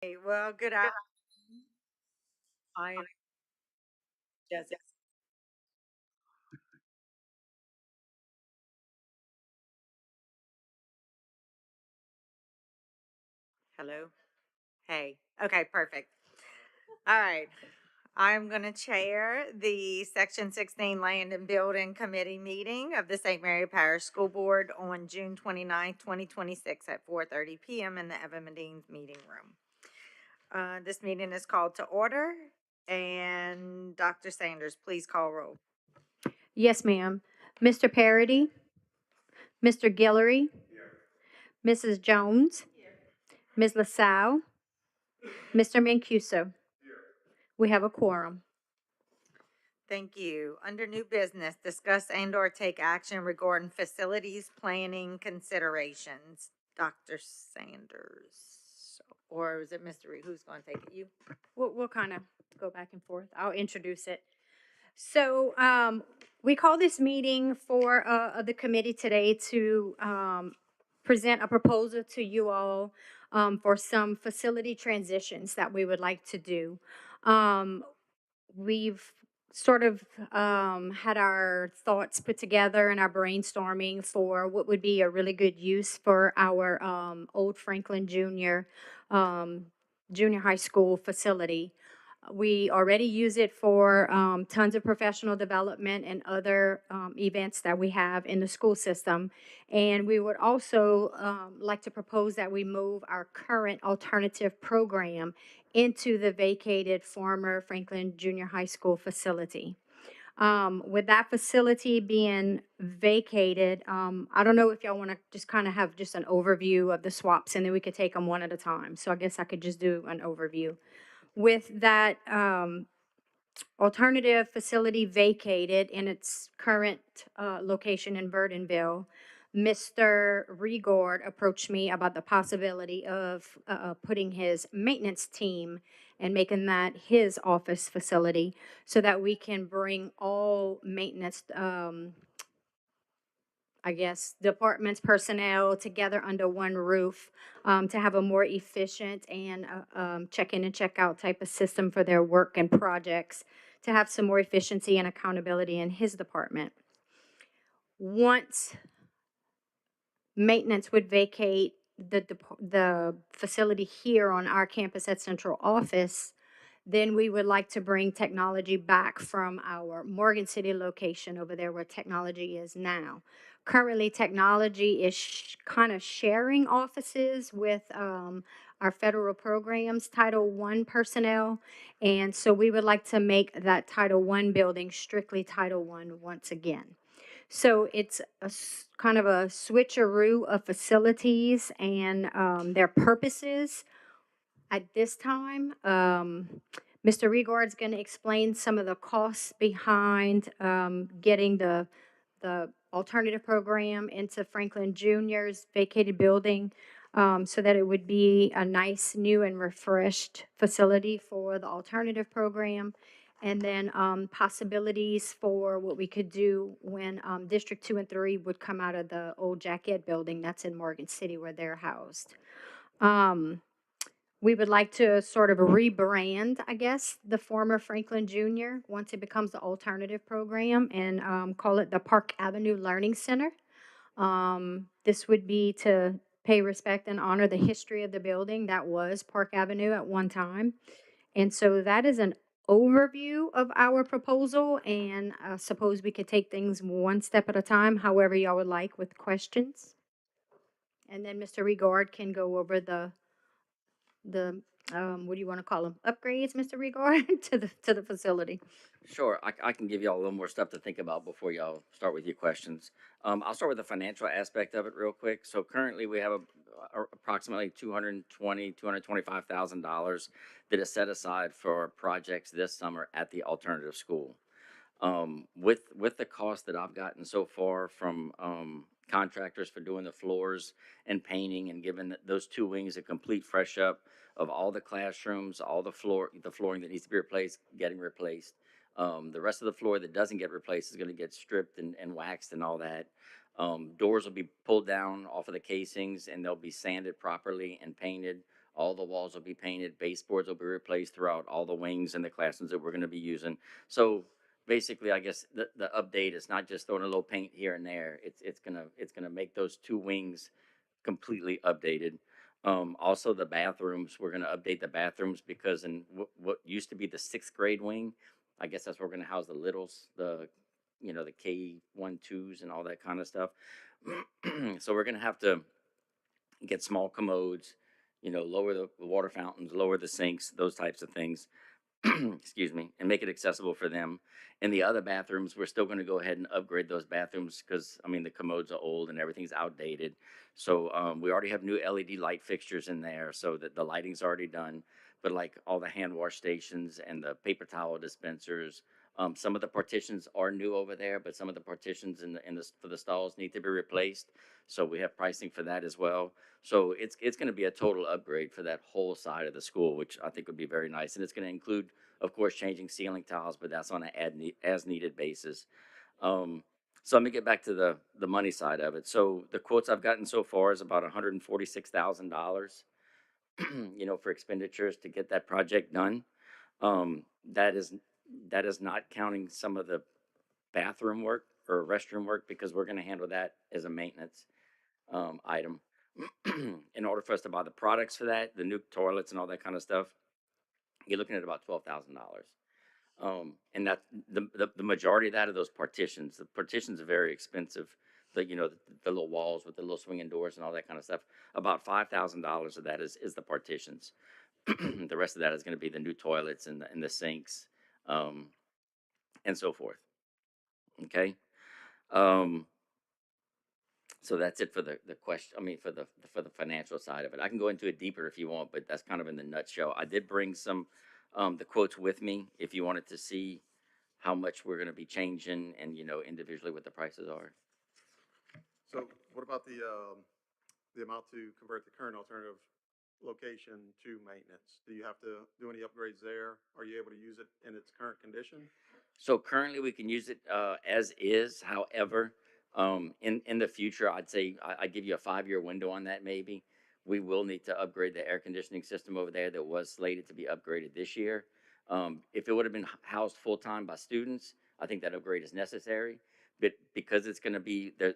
Hey, well, good afternoon. I am Jessica. Hello. Hey. Okay, perfect. All right. I'm going to chair the Section 16 Land and Building Committee meeting of the St. Mary Parish School Board on June 29th, 2026 at 4:30 p.m. in the Evan Medines meeting room. This meeting is called to order, and Dr. Sanders, please call roll. Yes, ma'am. Mr. Parody, Mr. Guillory, Mrs. Jones, Ms. LaSalle, Mr. Mancuso. We have a quorum. Thank you. Under new business, discuss and or take action regarding facilities planning considerations. Dr. Sanders, or is it Mr. Reed? Who's going to take it? You? We'll kind of go back and forth. I'll introduce it. So we call this meeting for the committee today to present a proposal to you all for some facility transitions that we would like to do. Um, we've sort of had our thoughts put together and our brainstorming for what would be a really good use for our old Franklin um, Junior High School facility. We already use it for tons of professional development and other events that we have in the school system. And we would also like to propose that we move our current alternative program into the vacated former Franklin Junior High School facility. With that facility being vacated, I don't know if y'all want to just kind of have just an overview of the swaps and then we could take them one at a time. So I guess I could just do an overview. With that alternative facility vacated in its current location in Burdenville, Mr. Regord approached me about the possibility of putting his maintenance team and making that his office facility so that we can bring all maintenance, I guess, departments, personnel together under one roof to have a more efficient and check in and check out type of system for their work and projects to have some more efficiency and accountability in his department. Once maintenance would vacate the facility here on our campus at Central Office, then we would like to bring technology back from our Morgan City location over there where technology is now. Currently, technology is kind of sharing offices with our federal programs, Title I personnel. And so we would like to make that Title I building strictly Title I once again. So it's kind of a switcheroo of facilities and their purposes at this time. Mr. Regard's going to explain some of the costs behind getting the alternative program into Franklin Junior's vacated building so that it would be a nice, new, and refreshed facility for the alternative program. And then possibilities for what we could do when District 2 and 3 would come out of the old Jackett building that's in Morgan City where they're housed. Um, we would like to sort of rebrand, I guess, the former Franklin Junior once it becomes the alternative program and call it the Park Avenue Learning Center. This would be to pay respect and honor the history of the building that was Park Avenue at one time. And so that is an overview of our proposal, and I suppose we could take things one step at a time, however y'all would like with questions. And then Mr. Regard can go over the what do you want to call them, upgrades, Mr. Regard, to the facility. Sure, I can give y'all a little more stuff to think about before y'all start with your questions. I'll start with the financial aspect of it real quick. So currently we have approximately $225,000 that is set aside for projects this summer at the alternative school. With the cost that I've gotten so far from contractors for doing the floors and painting and giving those two wings a complete fresh up of all the classrooms, all the flooring that needs to be replaced, getting replaced. The rest of the floor that doesn't get replaced is going to get stripped and waxed and all that. Doors will be pulled down off of the casings and they'll be sanded properly and painted. All the walls will be painted, baseboards will be replaced throughout all the wings and the classrooms that we're gonna be using. So basically, I guess the update is not just throwing a little paint here and there. It's gonna make those two wings completely updated. Also the bathrooms, we're gonna update the bathrooms because in what used to be the sixth grade wing, I guess that's where we're gonna house the littles, the K1, twos and all that kind of stuff. So we're gonna have to get small commodes, lower the water fountains, lower the sinks, those types of things. Excuse me, and make it accessible for them. And the other bathrooms, we're still going to go ahead and upgrade those bathrooms because I mean the commodes are old and everything's outdated. So we already have new LED light fixtures in there, so that the lighting's already done. But like all the hand wash stations and the paper towel dispensers, some of the partitions are new over there, but some of the partitions for the stalls need to be replaced. So we have pricing for that as well. So it's going to be a total upgrade for that whole side of the school, which I think would be very nice. And it's going to include, of course, changing ceiling tiles, but that's on an as needed basis. So let me get back to the money side of it. So the quotes I've gotten so far is about $146,000, for expenditures to get that project done. Um, that is that is not counting some of the bathroom work or restroom work because we're going to handle that as a maintenance item. In order for us to buy the products for that, the new toilets and all that kind of stuff, you're looking at about $12,000. And that the majority of that are those partitions. The partitions are very expensive. The little walls with the little swinging doors and all that kind of stuff. About $5,000 of that is the partitions. The rest of that is going to be the new toilets and the sinks, um, and so forth. Okay. Um, so that's it for the question. I mean, for the financial side of it. I can go into it deeper if you want, but that's kind of in the nutshell. I did bring some the quotes with me if you wanted to see how much we're going to be changing and individually what the prices are. So what about the amount to convert the current alternative location to maintenance? Do you have to do any upgrades there? Are you able to use it in its current condition? So currently we can use it as is. However, in the future, I'd say I'd give you a 5-year window on that. Maybe we will need to upgrade the air conditioning system over there that was slated to be upgraded this year. If it would have been housed full time by students, I think that upgrade is necessary. But because it's going to be there,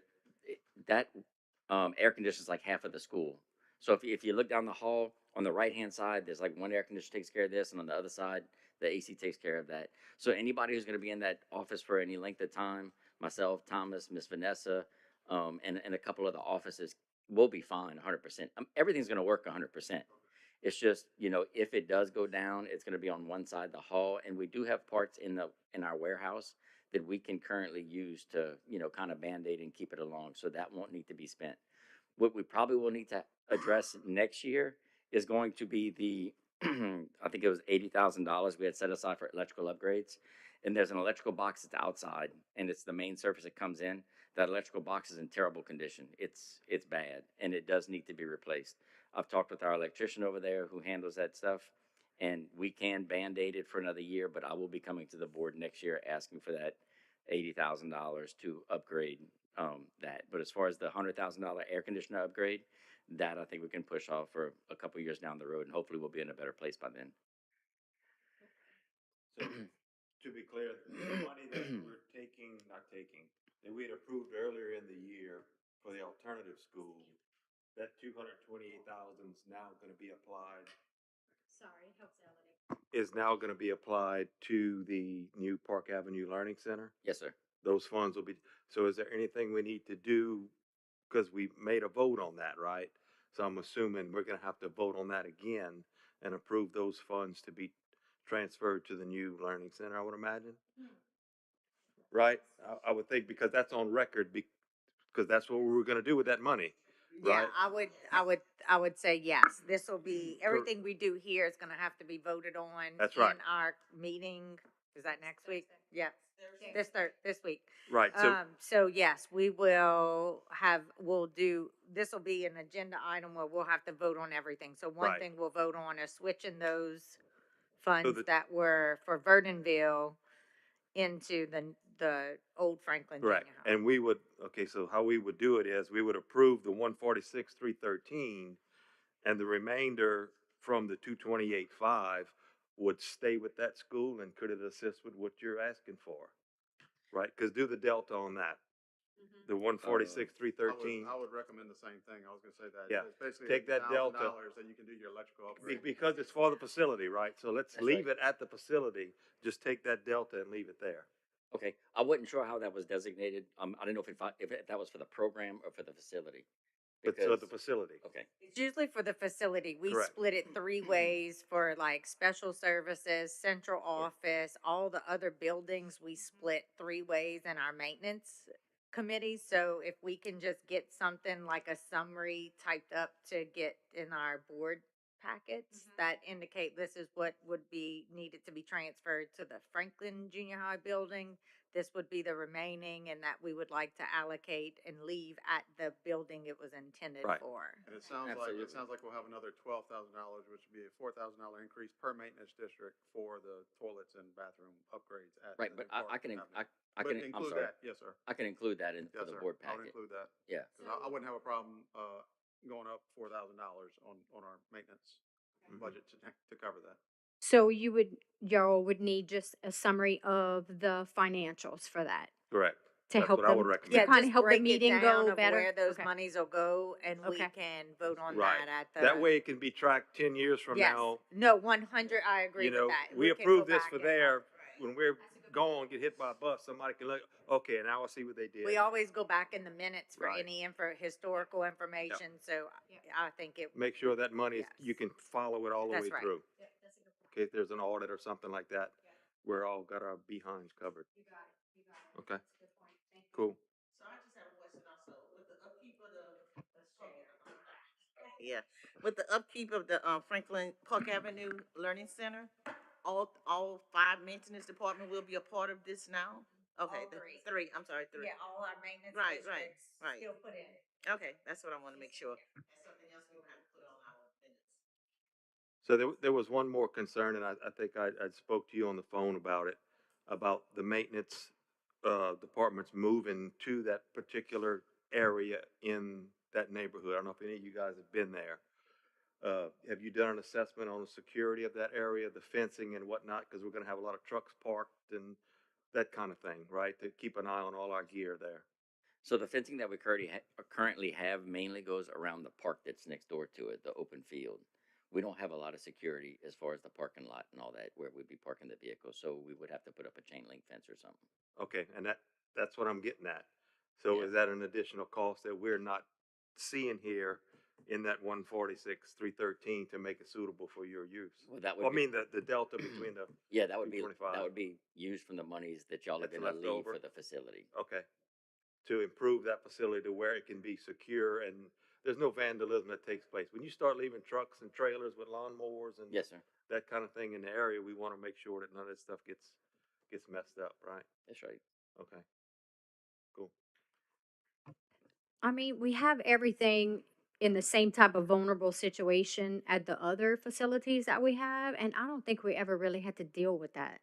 that air conditioner is like half of the school. So if you look down the hall on the right hand side, there's like one air conditioner takes care of this, and on the other side, the AC takes care of that. So anybody who's going to be in that office for any length of time, myself, Thomas, Miss Vanessa, and a couple of the offices will be fine 100%. Everything's going to work 100%. It's just, if it does go down, it's going to be on one side of the hall, and we do have parts in our warehouse that we can currently use to, kind of band-aid and keep it along. So that won't need to be spent. What we probably will need to address next year is going to be I think it was $80,000 we had set aside for electrical upgrades. And there's an electrical box that's outside, and it's the main surface that comes in. That electrical box is in terrible condition. It's bad, and it does need to be replaced. I've talked with our electrician over there who handles that stuff, and we can band-aid it for another year, but I will be coming to the board next year asking for that $80,000 to upgrade that. But as far as the $100,000 air conditioner upgrade, that I think we can push off for a couple years down the road, and hopefully we'll be in a better place by then. So, to be clear, the money that we're that we had approved earlier in the year for the alternative school, that 228,000 is now gonna be applied, Sorry, helps Elodie. is now gonna be applied to the new Park Avenue Learning Center? Yes, sir. Those funds will be, so is there anything we need to do? Because we made a vote on that, right? So I'm assuming we're gonna have to vote on that again and approve those funds to be transferred to the new learning center, I would imagine? Right? I would think, because that's on record, because that's what we were gonna do with that money, Yeah, right? I would say yes. This will be, everything we do here is gonna have to be voted on. That's right. In our meeting, is that next week? Yeah, this week. Right, so, So yes, this will be an agenda item where we'll have to vote on everything. So one Right. thing we'll vote on is switching those funds the- that were for Verdonville into the old Franklin correct. Junior High. And we would, okay, so how we would do it is, we would approve the 146,313, and the remainder from the 228.5 would stay with that school, and could it assist with what you're asking for? Right, because do the delta on that. The 146, I 313. would recommend the same thing. I was gonna say that. Yeah, It's basically take that delta. $1,000 that you can do your electrical upgrade. Because it's for the facility, right? So let's That's leave right. it at the facility. Just take that delta and leave it there. Okay, I wasn't sure how that was designated. I didn't know if that was for the program or for the facility. But so the Because, facility, okay, It's usually for the facility. We Correct. split it three ways for like special services, central office, all the other buildings. We split three ways in our maintenance committee. So if we can just get something like a summary typed up to get in our board packets that indicate this is what would be needed to be transferred to the Franklin Junior High building. This would be the remaining, and that we would like to allocate and leave at the building it was intended Right. for. And it sounds like we'll have another $12,000, which would be a $4,000 increase per maintenance district for the toilets and bathroom upgrades at. right, the but new I Park can, Avenue. I But can, I'm include sorry, that, yes, sir. I can include that in, for Yes, the sir. board I would packet. include that. Yeah, 'Cause I wouldn't have a problem, going up $4,000 on our maintenance budget to cover that. So y'all would need just a summary of the financials for that correct. to That's help what I would them, recommend. to Yeah, kind just of help the break it meeting down go of better? where those Okay. monies will go, and we Okay. can vote on Right. that at the. That way it can be tracked 10 years from Yes. now. No, 100, I agree You with know, that. we can go approved this back for and- there. When we're gone, get hit by a bus, somebody can look, okay, now I see what they did. We always go back in the minutes for Right. any historical information, so I think it. Make sure that money, Yes. you can follow it all the That's way right. through. Okay, if there's an audit or something like that, we're all got our behinds covered. Okay, cool. So I just have a question also, with the upkeep of yeah, with the upkeep of the Franklin Park Avenue Learning Center, all five maintenance department will be a part of this now? Okay, All three. three, I'm sorry, three. Yeah, all our maintenance Right, districts right. still put in. Okay, that's what I wanna make sure. That's something else we will have to put on our minutes. So there was one more concern, and I think I spoke to you on the phone about it, about the maintenance, departments moving to that particular area in that neighborhood. I don't know if any of you guys have been there. Have you done an assessment on the security of that area, the fencing and whatnot? Because we're gonna have a lot of trucks parked and that kind of thing, right? To keep an eye on all our gear there. so the fencing that we currently have mainly goes around the park that's next door to it, the open field. We don't have a lot of security as far as the parking lot and all that, where we'd be parking the vehicles, so we would have to put up a chain link fence or something. Okay, and that's what I'm getting at. So Yeah. is that an additional cost that we're not seeing here in that 146, 313 to make it suitable for your use? Well, that Well, I would be, mean, the delta between the, yeah, that would be, 225. used from the monies that y'all are That's gonna left leave over? for the facility. okay, to improve that facility to where it can be secure and there's no vandalism that takes place. When you start leaving trucks and trailers with lawnmowers and Yes, sir, that kind of thing in the area, we want to make sure that none of that stuff gets messed up, right? that's right. Okay, cool. I mean, we have everything in the same type of vulnerable situation at the other facilities that we have, and I don't think we ever really had to deal with that.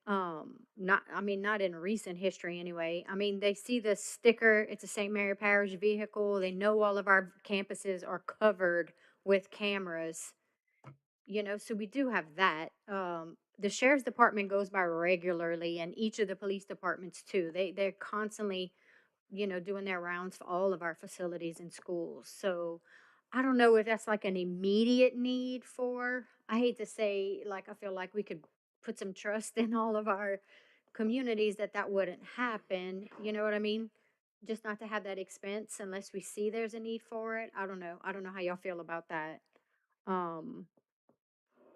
Not, I mean, not in recent history anyway. I mean, they see the sticker, it's a St. Mary Parish vehicle. They know all of our campuses are covered with cameras, so we do have that. The sheriff's department goes by regularly, and each of the police departments too. They're constantly doing their rounds for all of our facilities and schools. So I don't know if that's like an immediate need for, I hate to say, like, I feel like we could put some trust in all of our communities that wouldn't happen. You know what I mean? Just not to have that expense unless we see there's a need for it. I don't know. I don't know how y'all feel about that. Um,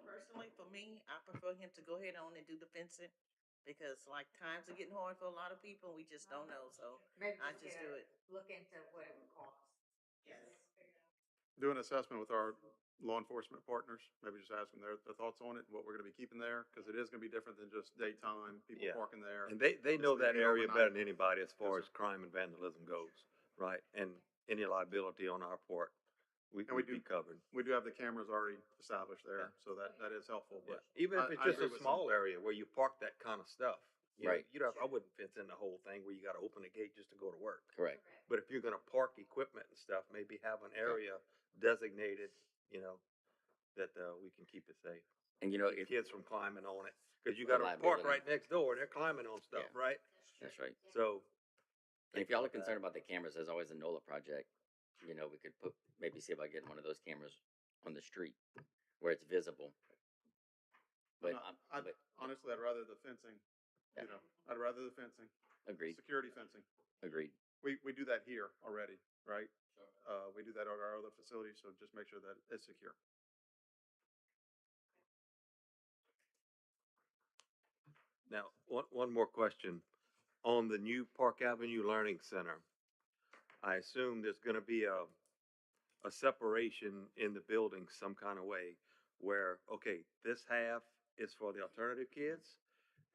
Personally, for me, I prefer him to go ahead on and do the fencing, because like times are getting hard for a lot of people, we just don't know, so Maybe I just do it. Look into what it would cost. Yes. Do an assessment with our law enforcement partners, maybe just ask them their thoughts on it, what we're gonna be keeping there, because it is gonna be different than just daytime, people Yeah. parking there. And they know that Sleeping area better overnight. than anybody as far Yes, as crime and vandalism goes, right? And any liability on our part, And we we'd do- be covered. We do have the cameras already established there, Yeah. so that is helpful, Yeah. but. Even if it's I just agree a with small area where you park that kind of stuff. Right. I wouldn't fence in the whole thing where you gotta open the gate just to go to work. Correct. But if you're gonna park equipment and stuff, maybe have an area designated, that, we can keep it safe. And you know, Keep if, kids from climbing on it, cause you the got a park liability. right next door and they're climbing on stuff, Yeah. right? That's right. So. And think if y'all are about that. concerned about the cameras, there's always a NOLA project. You know, we could put, maybe see about getting one of those cameras on the street where it's visible. But, but Honestly, I'd rather the fencing, Yeah. you know, I'd rather the fencing, agreed, security fencing. agreed. We do that here already, right? We do that at our other facilities, so just make sure that it's secure. Now, one more question. On the new Park Avenue Learning Center, I assume there's gonna be a separation in the building some kind of way where, okay, this half is for the alternative kids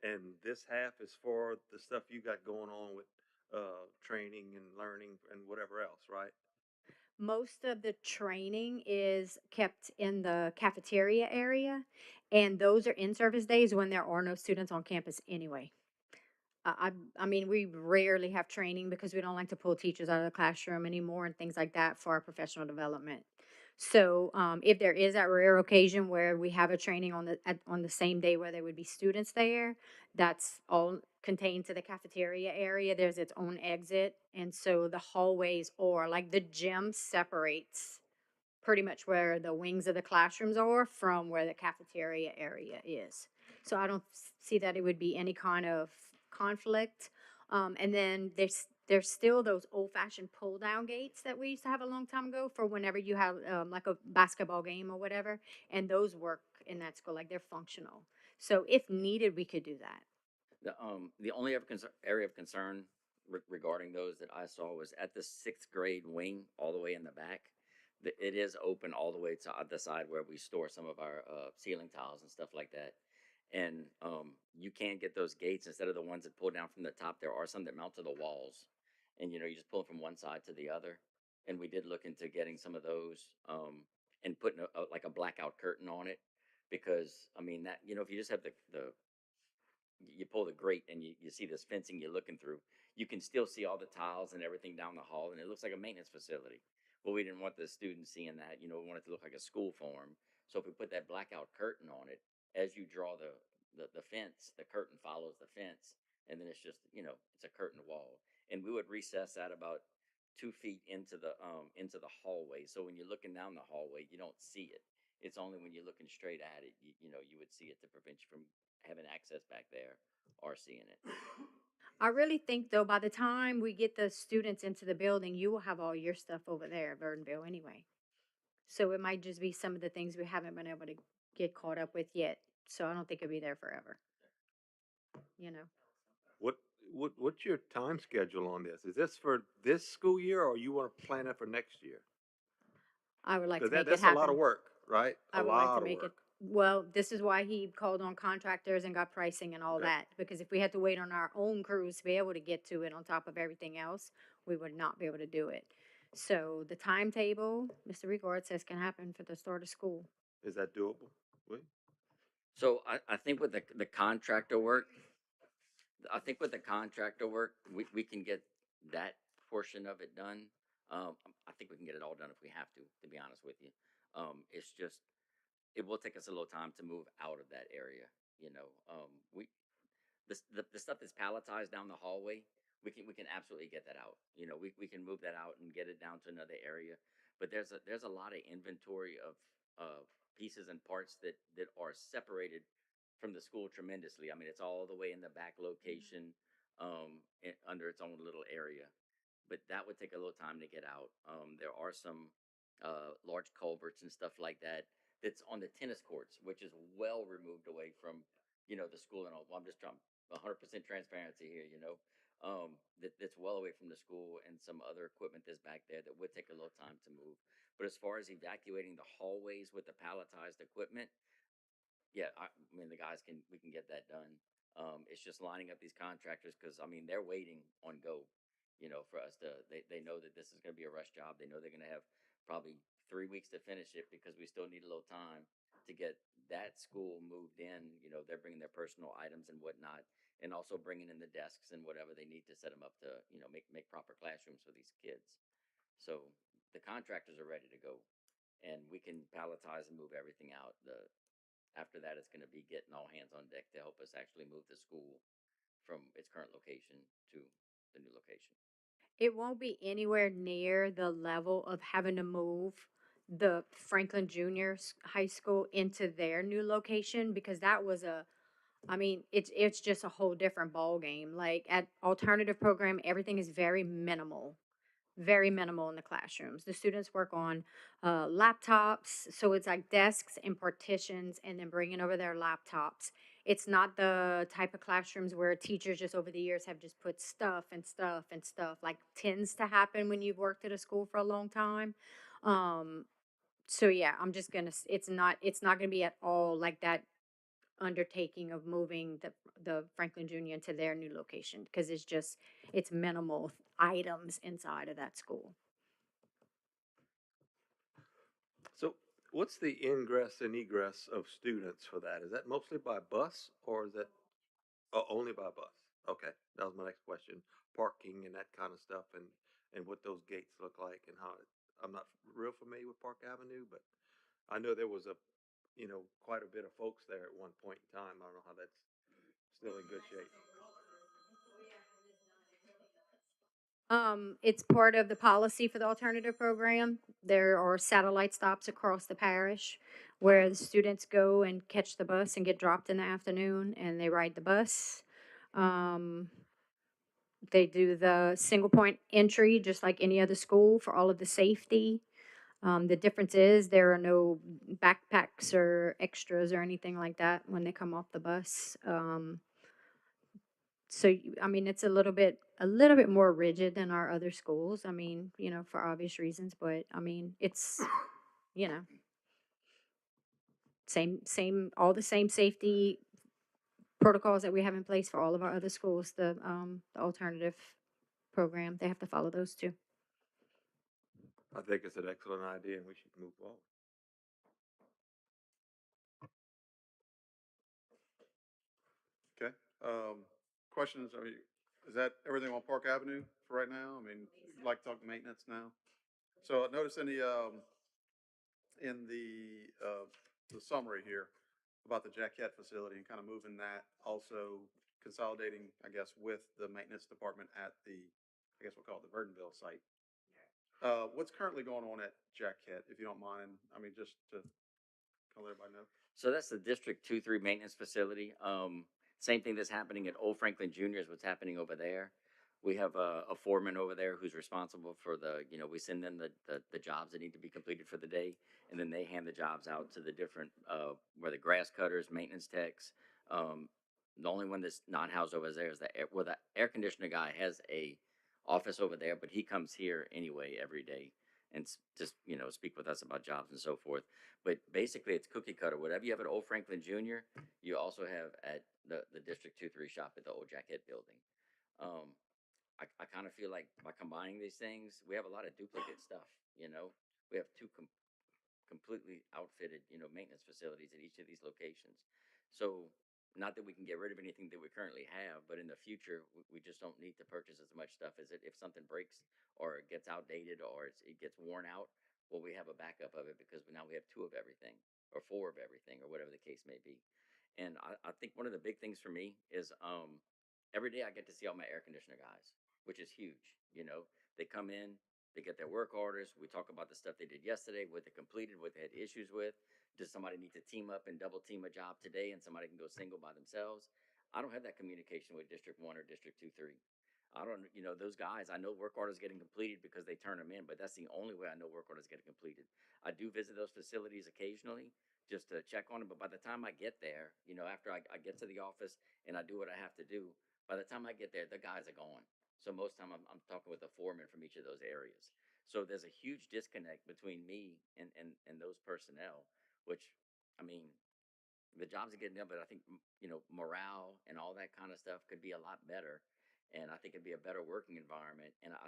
and this half is for the stuff you got going on with, training and learning and whatever else, right? Most of the training is kept in the cafeteria area, and those are in-service days when there are no students on campus anyway. I mean, we rarely have training because we don't like to pull teachers out of the classroom anymore and things like that for our professional development. So, if there is that rare occasion where we have a training on the same day where there would be students there, that's all contained to the cafeteria area. There's its own exit, and so the hallways or like the gym separates pretty much where the wings of the classrooms are from where the cafeteria area is. So I don't see that it would be any kind of conflict. And then there's still those old fashioned pull down gates that we used to have a long time ago for whenever you have like a basketball game or whatever, and those work in that school like they're functional. So if needed, we could do that. The only other area of concern regarding those that I saw was at the sixth grade wing, all the way in the back. It is open all the way to the side where we store some of our ceiling tiles and stuff like that. And you can get those gates instead of the ones that pull down from the top. There are some that mount to the walls, and you know you just pull from one side to the other. And we did look into getting some of those and putting like a blackout curtain on it, because I mean that, you know, if you just have the you pull the grate and you see this fencing you're looking through, you can still see all the tiles and everything down the hall, and it looks like a maintenance facility. Well, we didn't want the students seeing that. You know, we wanted it to look like a school form. So if we put that blackout curtain on it, as you draw the fence, the curtain follows the fence, and then it's just, you know, it's a curtain wall. And we would recess that about 2 feet into the hallway. So when you're looking down the hallway, you don't see it. It's only when you're looking straight at it, you know, you would see it to prevent you from having access back there or seeing it. I really think though, by the time we get the students into the building, you will have all your stuff over there at Verdonville anyway. So it might just be some of the things we haven't been able to get caught up with yet. So I don't think it'll be there forever. You know, What, what's your time schedule on this? Is this for this school year or you want to plan it for next year? I would like to Cause make it that's a lot of happen. work, right? I A would like lot to of make it. work. Well, this is why he called on contractors and got pricing and all Okay. that. Because if we had to wait on our own crews to be able to get to it on top of everything else, we would not be able to do it. So the timetable, Mr. Rigord says can happen for the start of school. Is that doable? William? So I think with the contractor work, I think with the contractor work, we can get that portion of it done. I think we can get it all done if we have to be honest with you. It's just, it will take us a little time to move out of that area. You know, the stuff that's palletized down the hallway, we can absolutely get that out. You know, we can move that out and get it down to another area. But there's a lot of inventory of pieces and parts that are separated from the school tremendously. I mean, it's all the way in the back location, under its own little area. But that would take a little time to get out. There are some large culverts and stuff like that that's on the tennis courts, which is well removed away from, you know, the school and all. Well, I'm just trying 100% transparency here, you know. That's well away from the school, and some other equipment that's back there that would take a little time to move. But as far as evacuating the hallways with the palletized equipment, yeah, I mean the guys can we can get that done. It's just lining up these contractors because I mean they're waiting on go, you know, for us to. They know that this is going to be a rush job. They know they're going to have probably 3 weeks to finish it because we still need a little time to get that school moved in. You know, they're bringing their personal items and whatnot, and also bringing in the desks and whatever they need to set them up to, you know, make proper classrooms for these kids. So the contractors are ready to go. and we can palletize and move everything out. After that, it's gonna be getting all hands on deck to help us actually move the school from its current location to the new location. It won't be anywhere near the level of having to move the Franklin High School into their new location, because that was I mean, it's just a whole different ball game. Like at alternative program, everything is very minimal in the classrooms. The students work on laptops, so it's like desks and partitions, and then bringing over their laptops. It's not the type of classrooms where teachers just over the years have just put stuff and stuff and stuff, like tends to happen when you've worked at a school for a long time. Um, so yeah, I'm just gonna. It's not gonna be at all like that undertaking of moving the Franklin Junior into their new location, because it's minimal items inside of that school. So what's the ingress and egress of students for that? Is that mostly by bus or is that only by bus? Okay, that was my next question. Parking and that kind of stuff and what those gates look like and how I'm not real familiar with Park Avenue, but I know there was quite a bit of folks there at one point in time. I don't know how that's still in good shape. It's part of the policy for the alternative program. There are satellite stops across the parish where the students go and catch the bus and get dropped in the afternoon, and they ride the bus. Um, they do the single point entry just like any other school for all of the safety. The difference is there are no backpacks or extras or anything like that when they come off the bus. I mean, it's a little bit more rigid than our other schools. I mean, for obvious reasons, but I mean, it's, you know, all the same safety protocols that we have in place for all of our other schools. The alternative program, they have to follow those too. I think it's an excellent idea and we should move forward. Okay. Questions, I mean, is that everything on Park Avenue for right now? I mean, you'd like to talk maintenance now? So I noticed in the summary here about the Jaquette facility and kind of moving that, also consolidating, I guess, with the maintenance department at I guess we'll call it the Burtonville site. What's currently going on at Jaquette, if you don't mind? I mean, just to let everybody know. So that's the District 2-3 maintenance facility. Same thing that's happening at Old Franklin Junior is what's happening over there. We have a foreman over there who's responsible for we send them the jobs that need to be completed for the day, and then they hand the jobs out to the different, where the grass cutters, maintenance techs. The only one that's not housed over there is the air conditioner guy has a office over there, but he comes here anyway every day and just, speak with us about jobs and so forth. But basically, it's cookie cutter. Whatever you have at Old Franklin Junior, you also have at the District 2-3 shop at the Old Jackett building. Um, I kind of feel like by combining these things, we have a lot of duplicate stuff. We have two completely outfitted, maintenance facilities at each of these locations. So, not that we can get rid of anything that we currently have, but in the future, we just don't need to purchase as much stuff as it. If something breaks or it gets outdated or it gets worn out, well, we have a backup of it because now we have two of everything or four of everything or whatever the case may be. And I think one of the big things for me is every day I get to see all my air conditioner guys, which is huge. They come in, they get their work orders. We talk about the stuff they did yesterday, what they completed, what they had issues with. Does somebody need to team up and double team a job today and somebody can go single by themselves? I don't have that communication with District 1 or District 2-3. I don't, those guys, I know work orders getting completed because they turn them in, but that's the only way I know work orders getting completed. I do visit those facilities occasionally just to check on them, but by the time I get there, after I get to the office and I do what I have to do, by the time I get there, the guys are gone. So most time I'm talking with a foreman from each of those areas. So there's a huge disconnect between me and those personnel, which, I mean, the jobs are getting done, but I think, morale and all that kind of stuff could be a lot better. And I think it'd be a better working environment. And I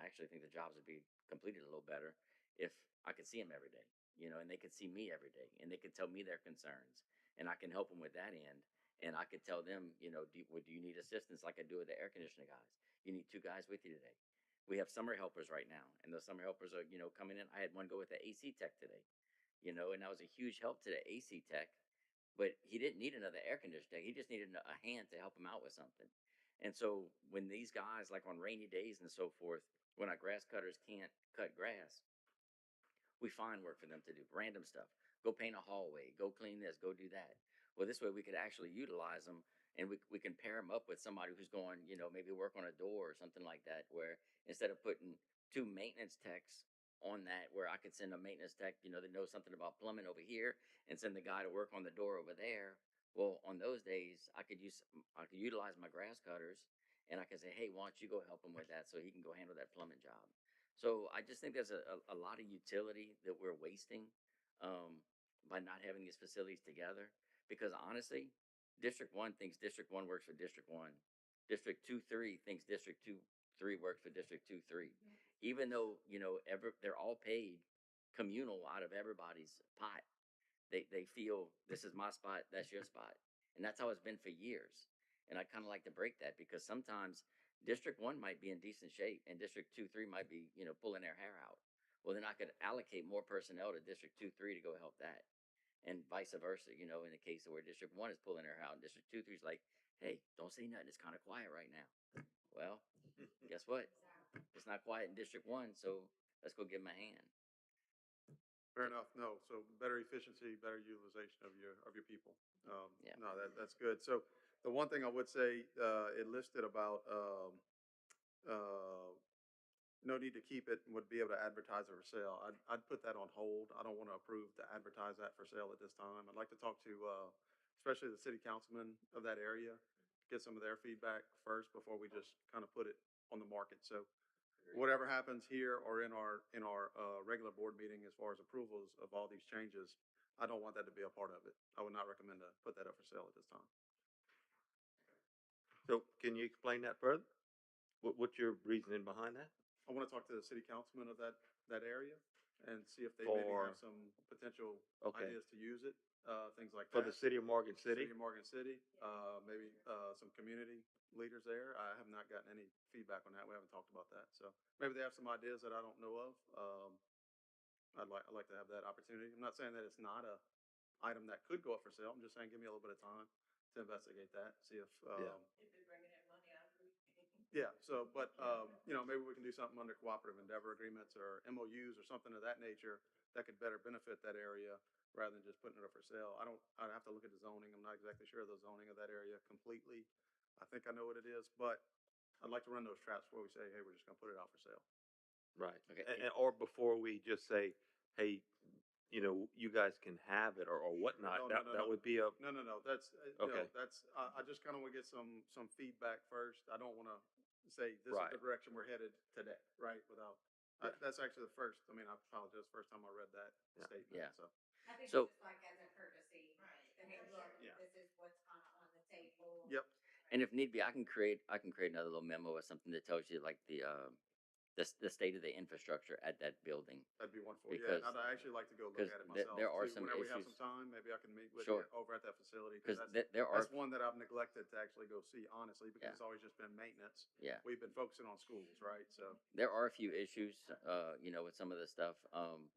actually think the jobs would be completed a little better if I could see them every day, and they could see me every day and they could tell me their concerns and I can help them with that end. And I could tell them, do you need assistance like I do with the air conditioning guys? You need two guys with you today. We have summer helpers right now, and those summer helpers are, you know, coming in. I had one go with the AC tech today, you know, and that was a huge help to the AC tech, but he didn't need another air conditioner tech. He just needed a hand to help him out with something. And so when these guys, like on rainy days and so forth, when our grass cutters can't cut grass, we find work for them to do, random stuff. Go paint a hallway, go clean this, go do that. Well, this way we could actually utilize them, and we can pair them up with somebody who's going, you know, maybe work on a door or something like that, where instead of putting two maintenance techs on that, where I could send a maintenance tech, you know, that knows something about plumbing over here and send the guy to work on the door over there. Well, on those days, I could utilize my grass cutters, and I could say, hey, why don't you go help him with that so he can go handle that plumbing job. So I just think there's a lot of utility that we're wasting by not having these facilities together. Because honestly, District 1 thinks District 1 works for District 1. District 2-3 thinks District 2-3 works for District 2-3. Even though, you know, they're all paid communal out of everybody's pot. They feel this is my spot, that's your spot. And that's how it's been for years. And I kind of like to break that because sometimes District 1 might be in decent shape and District 2-3 might be, you know, pulling their hair out. Well, then I could allocate more personnel to District 2-3 to go help that. And vice versa, you know, in the case of where District 1 is pulling their hair out and District 2-3 is like, hey, don't say nothing. It's kind of quiet right now. Well, guess what? It's not quiet in District 1, so let's go give them a hand. Fair enough. No, so better efficiency, better utilization of your people. Yeah. No, that's good. So the one thing I would say, it listed about, no need to keep it and would be able to advertise it for sale. I'd put that on hold. I don't want to approve to advertise that for sale at this time. I'd like to talk to, especially the city councilman of that area, get some of their feedback first before we just kind of put it on the market. So whatever happens here or in our regular board meeting as far as approvals of all these changes, I don't want that to be a part of it. I would not recommend to put that up for sale at this time. So can you explain that further? What's your reasoning behind that? I want to talk to the city councilman of that area and see if they maybe For- have some potential Okay. ideas to use it, things like For that. the city of Morgan City? City of Morgan City, maybe some community leaders there. I have not gotten any feedback on that. We haven't talked about that. So maybe they have some ideas that I don't know of. I'd like to have that opportunity. I'm not saying that it's not a item that could go up for sale. I'm just saying, give me a little bit of time to investigate that, see if, If they're bringing that money, I agree. yeah, so, but, you know, maybe we can do something under cooperative endeavor agreements or MOUs or something of that nature that could better benefit that area rather than just putting it up for sale. I'd have to look at the zoning. I'm not exactly sure of the zoning of that area completely. I think I know what it is, but I'd like to run those traps before we say, hey, we're just gonna put it out for sale. Right. Okay. Or before we just say, hey, you know, you guys can have it or whatnot. No, no, That no, that no. would be a, No, that's, Okay. no, that's, I just kind of want to get some feedback first. I don't want to say this is Right. the direction we're headed today, right? Without, Yeah. that's actually the first, I mean, I apologize, first time I read that Yeah. statement, Yeah. so. I think So- it's just like as a courtesy, Right. to hey, look, Yeah. this is what's kind of on the table. Yep, And if need be, I can create another little memo or something that tells you like the state of the infrastructure at that building. that'd be wonderful. Yeah, Because- and I'd actually like to go look because at it there- myself. there are too. some Whenever we have some issues. time, maybe I can meet with Sure. you over at that facility. Because That's there are, that's one that I've neglected to actually go see, honestly, because Yeah. it's always just been maintenance. yeah, We've been focusing on schools, right? So, there are a few issues, you know, with some of the stuff,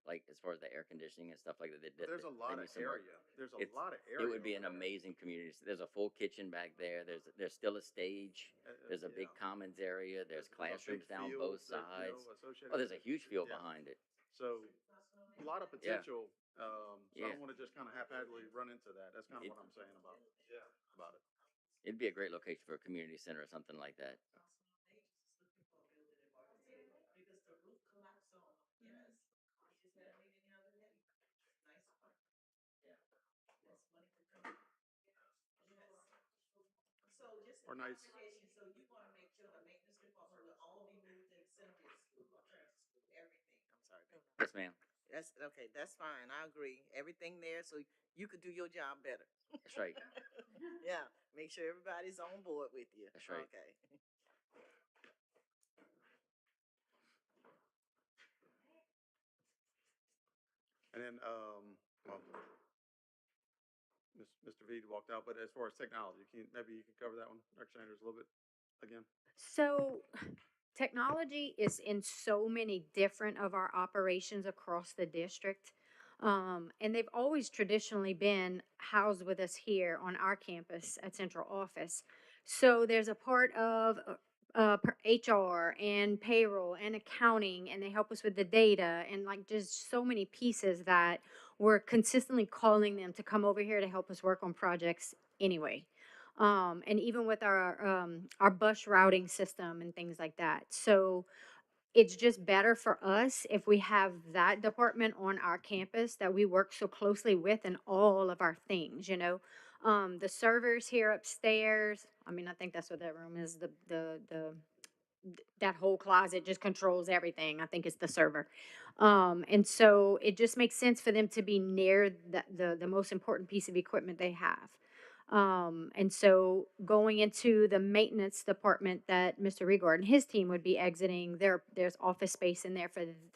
like as far as the air conditioning and stuff like that. but there's a lot of area. There's a It's- lot of area. It would be an over there. amazing community. There's a full kitchen back there. There's still a stage. There's a big Yeah. commons area. There's a big classrooms down field both that, you know, sides. associated Oh, there's a with it. huge field Yeah. behind it. So a lot of potential. So I Yeah. don't want to just kind of haphazardly run into that. That's kind of It- what I'm saying about it. It'd be a great location for a community center or something like that. Council on Aging is looking for a building in Morgan City because the roof collapsed on them. Yes. We just had a meeting the other day. Nice one. Yeah. That's money to come. Yes. So just Or a nice- clarification, so you want to make sure the maintenance department will all be moved in Cynthia School, or Trinity School, everything. I'm sorry, baby. Yes, ma'am. That's, okay, that's fine. I agree. Everything there, so you could do your job better. That's right. Yeah, make sure everybody's on board with you. That's right. Okay. And then, well, Mr. Veed walked out, but as far as technology, maybe you can cover that one, Dr. Sanders, a little bit again? So technology is in so many different of our operations across the district. And they've always traditionally been housed with us here on our campus at central office. So there's a part of HR and payroll and accounting, and they help us with the data and like just so many pieces that we're consistently calling them to come over here to help us work on projects anyway. And even with our bus routing system and things like that. So it's just better for us if we have that department on our campus that we work so closely with in all of our things, you know. The servers here upstairs, I mean, I think that's what that room is. That whole closet just controls everything. I think it's the server. And so it just makes sense for them to be near the most important piece of equipment they have. And so going into the maintenance department that Mr. Rigord and his team would be exiting, there's office space in there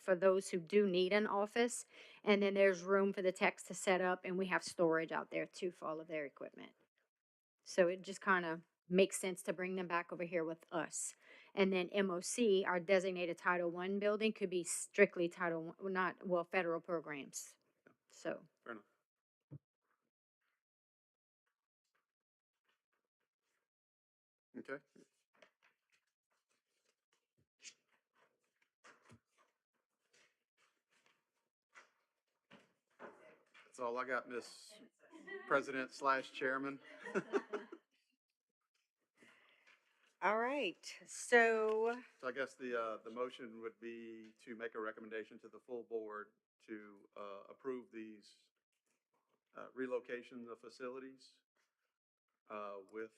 for those who do need an office. And then there's room for the techs to set up, and we have storage out there too for all of their equipment. So it just kind of makes sense to bring them back over here with us. And then MOC, our designated Title I building, could be strictly Title I, not, well, federal programs. So, Fair enough. Okay. That's all I got, Miss President / Chairman. All right, so, So I guess the motion would be to make a recommendation to the full board to, approve these, relocation of facilities, with,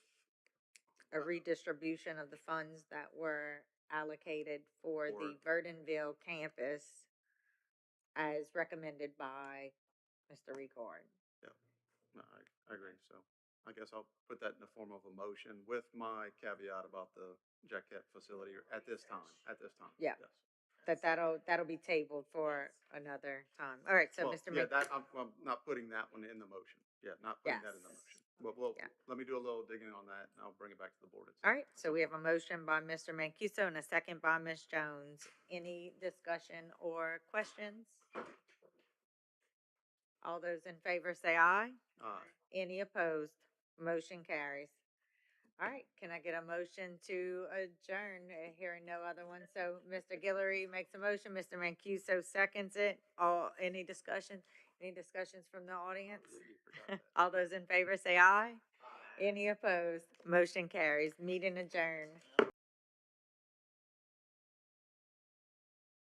a redistribution of the funds that were allocated for the For- Verdonville campus as recommended by Mr. Record. no, I agree. So I guess I'll put that in the form of a motion with my caveat about the Jacket facility at this time, Yeah. Yes. That'll be tabled for another time. All right, so Well, Mr. yeah, Mc, I'm not putting that one in the motion. Yeah, not putting that in the Yes. motion. Well, Yeah. let me do a little digging on that and I'll bring it back to the board. all right, so we have a motion by Mr. Mancuso and a second by Ms. Jones. Any discussion or questions? All those in favor say aye. Any opposed? Motion carries. All right, can I get a motion to adjourn? Hearing no other one. So Mr. Guillory makes a motion, Mr. Mancuso seconds it. Any discussion? Any discussions from the audience? All those in favor say aye. Any opposed? Motion carries. Meeting adjourned.